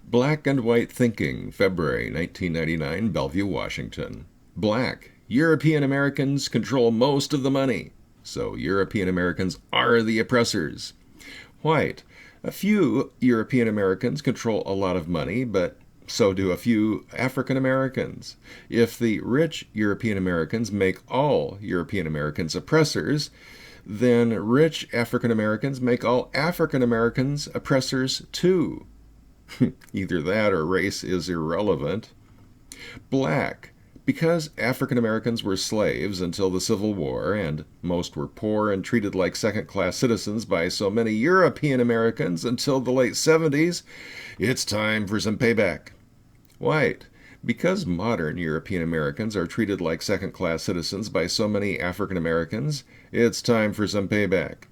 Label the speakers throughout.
Speaker 1: Black and White Thinking, February 1999, Bellevue, Washington. Black. European Americans control most of the money, so European Americans are the oppressors. White. A few European Americans control a lot of money, but so do a few African Americans. If the rich European Americans make all European Americans oppressors, then rich African Americans make all African Americans oppressors too. Either that or race is irrelevant. Black. Because African Americans were slaves until the Civil War, and most were poor and treated like second-class citizens by so many European Americans until the late 70s, it's time for some payback. White. Because modern European Americans are treated like second-class citizens by so many African Americans, it's time for some payback.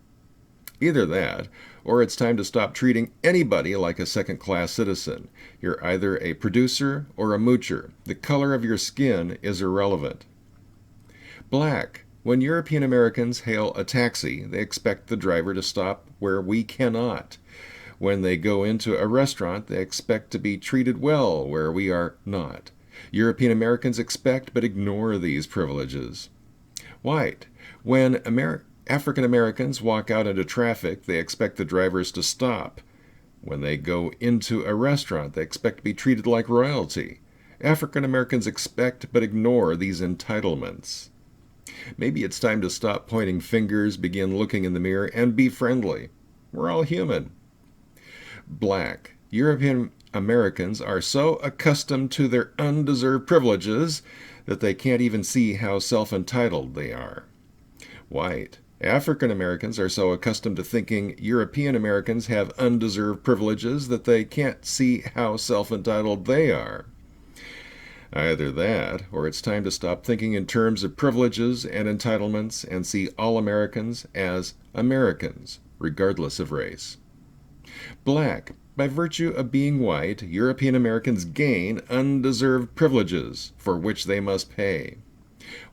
Speaker 1: Either that, or it's time to stop treating anybody like a second-class citizen. You're either a producer or a moocher. The color of your skin is irrelevant. Black. When European Americans hail a taxi, they expect the driver to stop where we cannot. When they go into a restaurant, they expect to be treated well where we are not. European Americans expect but ignore these privileges. White. When African Americans walk out into traffic, they expect the drivers to stop. When they go into a restaurant, they expect to be treated like royalty. African Americans expect but ignore these entitlements. Maybe it's time to stop pointing fingers, begin looking in the mirror, and be friendly. We're all human. Black. European Americans are so accustomed to their undeserved privileges that they can't even see how self-entitled they are. White. African Americans are so accustomed to thinking European Americans have undeserved privileges that they can't see how self-entitled they are. Either that, or it's time to stop thinking in terms of privileges and entitlements and see all Americans as Americans, regardless of race. Black. By virtue of being white, European Americans gain undeserved privileges for which they must pay.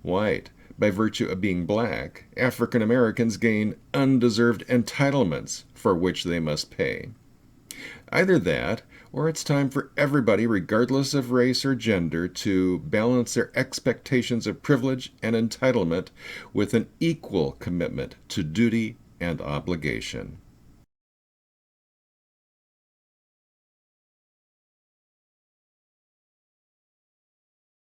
Speaker 1: White. By virtue of being black, African Americans gain undeserved entitlements for which they must pay. Either that, or it's time for everybody, regardless of race or gender, to balance their expectations of privilege and entitlement with an equal commitment to duty and obligation.